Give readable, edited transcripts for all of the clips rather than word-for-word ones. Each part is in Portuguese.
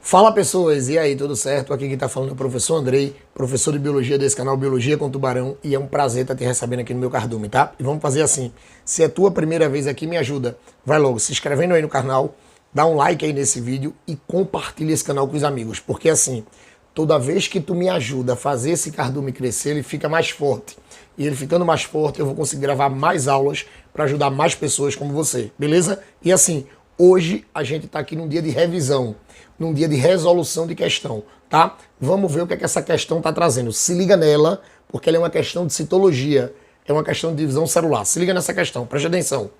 Fala pessoas, e aí, tudo certo? Aqui quem tá falando é o professor Andrei, professor de Biologia desse canal Biologia com Tubarão, e é um prazer estar te recebendo aqui no meu cardume, tá? E vamos fazer assim, se é tua primeira vez aqui, me ajuda, vai logo se inscrevendo aí no canal, dá um like aí nesse vídeo e compartilha esse canal com os amigos, porque assim, toda vez que tu me ajuda a fazer esse cardume crescer, ele fica mais forte. E ele ficando mais forte, eu vou conseguir gravar mais aulas para ajudar mais pessoas como você, beleza? E assim, hoje a gente tá aqui num dia de revisão, num dia de resolução de questão, tá? Vamos ver o que é que essa questão tá trazendo. Se liga nela, porque ela é uma questão de citologia, é uma questão de divisão celular. Se liga nessa questão, preste atenção.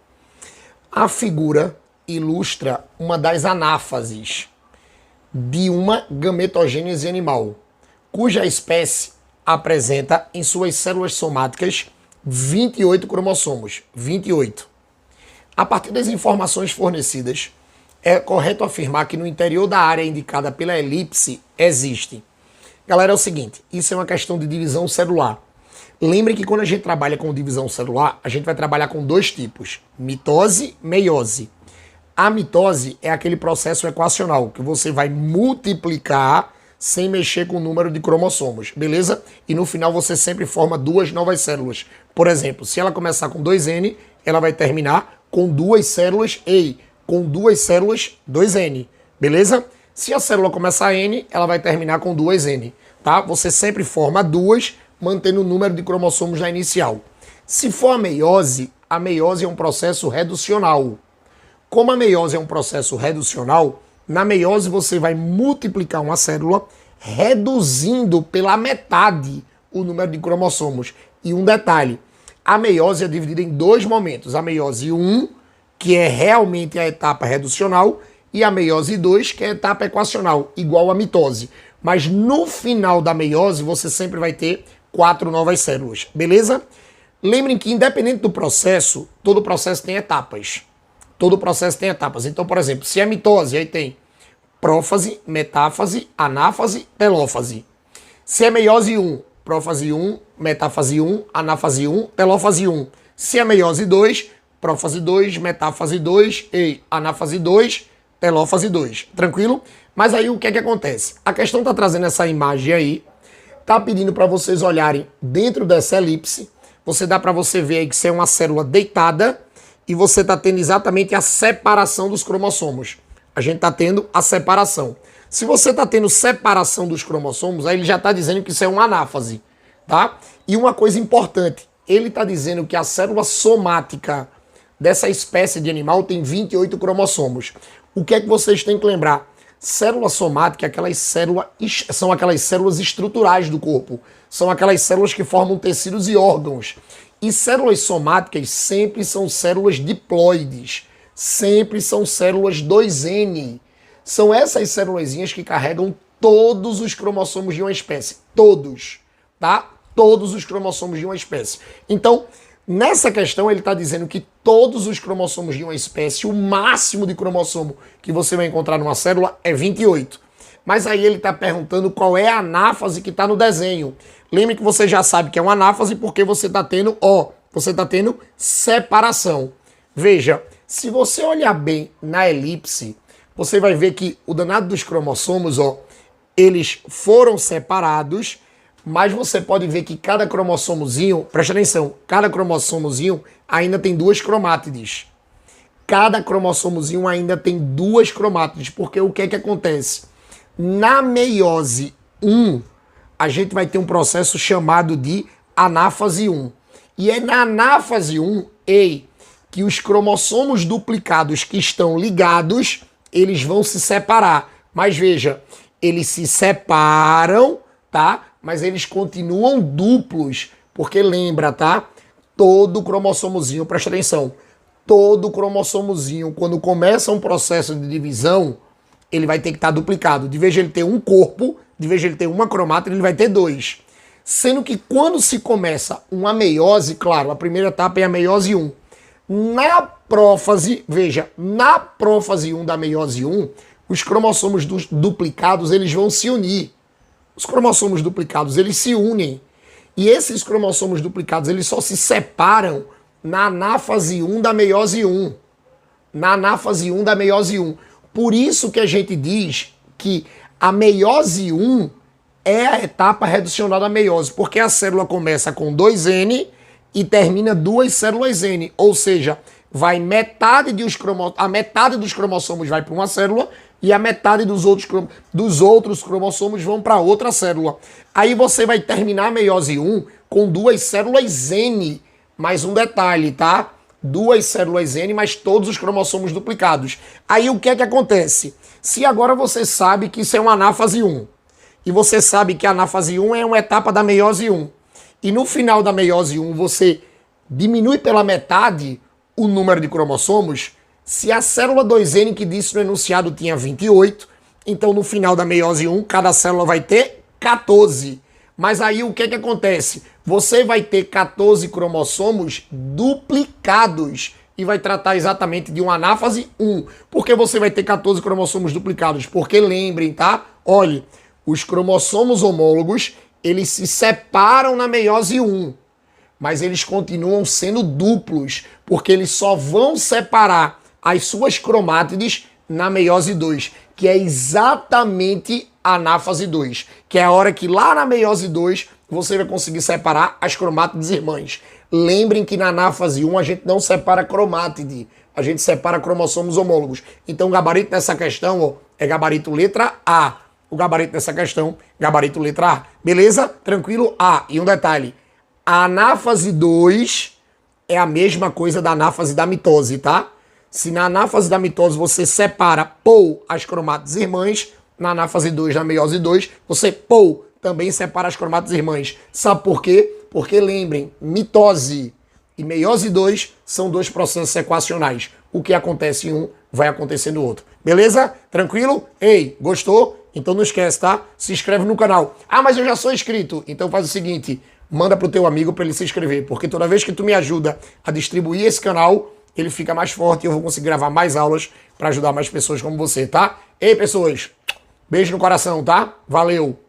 A figura ilustra uma das anáfases de uma gametogênese animal, cuja espécie apresenta em suas células somáticas 28 cromossomos. 28. A partir das informações fornecidas, é correto afirmar que no interior da área indicada pela elipse existe. Galera, é o seguinte, isso é uma questão de divisão celular. Lembre que quando a gente trabalha com divisão celular, a gente vai trabalhar com dois tipos, mitose e meiose. A mitose é aquele processo equacional, que você vai multiplicar sem mexer com o número de cromossomos, beleza? E no final você sempre forma duas novas células. Por exemplo, se ela começar com 2N, ela vai terminar com duas células EI, com duas células 2N, beleza? Se a célula começar N, ela vai terminar com 2N, tá? Você sempre forma duas, mantendo o número de cromossomos na inicial. Se for a meiose é um processo reducional. Como a meiose é um processo reducional, na meiose você vai multiplicar uma célula, reduzindo pela metade o número de cromossomos. E um detalhe, a meiose é dividida em dois momentos, a meiose 1, que é realmente a etapa reducional, e a meiose 2, que é a etapa equacional, igual a mitose. Mas no final da meiose, você sempre vai ter 4 novas células, beleza? Lembrem que, independente do processo, todo processo tem etapas. Todo processo tem etapas. Então, por exemplo, se é mitose, aí tem prófase, metáfase, anáfase, telófase. Se é meiose 1, prófase 1, metáfase 1, anáfase 1, telófase 1. Se é meiose 2, prófase 2, metáfase 2 e anáfase 2, telófase 2. Tranquilo? Mas aí o que é que acontece? A questão está trazendo essa imagem aí, está pedindo para vocês olharem dentro dessa elipse. Você dá para você ver aí que isso é uma célula deitada e você está tendo exatamente a separação dos cromossomos. A gente está tendo a separação. Se você está tendo separação dos cromossomos, aí ele já está dizendo que isso é uma anáfase, tá? E uma coisa importante, ele está dizendo que a célula somática dessa espécie de animal tem 28 cromossomos. O que é que vocês têm que lembrar? Célula somática são aquelas células estruturais do corpo. São aquelas células que formam tecidos e órgãos. E células somáticas sempre são células diploides. Sempre são células 2N. São essas célulazinhas que carregam todos os cromossomos de uma espécie. Todos, tá? Todos os cromossomos de uma espécie. Então, nessa questão, ele está dizendo que todos os cromossomos de uma espécie, o máximo de cromossomo que você vai encontrar numa célula é 28. Mas aí ele está perguntando qual é a anáfase que está no desenho. Lembre que você já sabe que é uma anáfase porque você está tendo, você está tendo separação. Veja, se você olhar bem na elipse, você vai ver que o danado dos cromossomos, eles foram separados, mas você pode ver que cada cromossomozinho, presta atenção, cada cromossomozinho ainda tem duas cromátides. Cada cromossomozinho ainda tem duas cromátides, porque o que é que acontece? Na meiose 1, a gente vai ter um processo chamado de anáfase 1. E é na anáfase 1, que os cromossomos duplicados que estão ligados, eles vão se separar. Mas veja, eles se separam, tá? Mas eles continuam duplos, porque lembra, tá? Todo cromossomozinho, presta atenção, todo cromossomozinho, quando começa um processo de divisão, ele vai ter que estar duplicado. De vez de ele ter um corpo, de vez de ele ter uma cromátide, ele vai ter dois. Sendo que quando se começa uma meiose, claro, a primeira etapa é a meiose 1. Na prófase, veja, na prófase 1 da meiose 1, os cromossomos duplicados, eles vão se unir. Os cromossomos duplicados, eles se unem. E esses cromossomos duplicados, eles só se separam na anáfase 1 da meiose 1. Na anáfase 1 da meiose 1. Por isso que a gente diz que que a meiose 1 é a etapa reducional da meiose, porque a célula começa com 2N e termina 2 células N, ou seja, vai a metade dos cromossomos vai para uma célula e a metade dos outros cromossomos vão para outra célula. Aí você vai terminar a meiose 1 com 2 células N, mais um detalhe, tá? 2 células N, mais todos os cromossomos duplicados. Aí o que é que acontece? Se agora você sabe que isso é uma anáfase 1, e você sabe que a anáfase 1 é uma etapa da meiose 1, e no final da meiose 1 você diminui pela metade o número de cromossomos, se a célula 2N que disse no enunciado tinha 28, então no final da meiose 1 cada célula vai ter 14. Mas aí o que é que acontece? Você vai ter 14 cromossomos duplicados e vai tratar exatamente de uma anáfase 1. Por que você vai ter 14 cromossomos duplicados? Porque lembrem, tá? Olhe, os cromossomos homólogos, eles se separam na meiose 1, mas eles continuam sendo duplos, porque eles só vão separar as suas cromátides na meiose 2, que é exatamente a anáfase 2, que é a hora que lá na meiose 2 você vai conseguir separar as cromátides irmãs. Lembrem que na anáfase 1 a gente não separa cromátide, a gente separa cromossomos homólogos. Então o gabarito dessa questão, ó, é gabarito letra A. O gabarito dessa questão, gabarito letra A. Beleza? Tranquilo? A. E um detalhe, a anáfase 2 é a mesma coisa da anáfase da mitose, tá? Se na anáfase da mitose você separa as cromátides irmãs, na anáfase 2, na meiose 2, você também separa as cromátides irmãs. Sabe por quê? Porque lembrem, mitose e meiose 2 são dois processos equacionais. O que acontece em um vai acontecer no outro. Beleza? Tranquilo? Ei, gostou? Então não esquece, tá? Se inscreve no canal. Ah, mas eu já sou inscrito. Então faz o seguinte, manda pro teu amigo para ele se inscrever, porque toda vez que tu me ajuda a distribuir esse canal, ele fica mais forte e eu vou conseguir gravar mais aulas para ajudar mais pessoas como você, tá? Ei, pessoas, beijo no coração, tá? Valeu!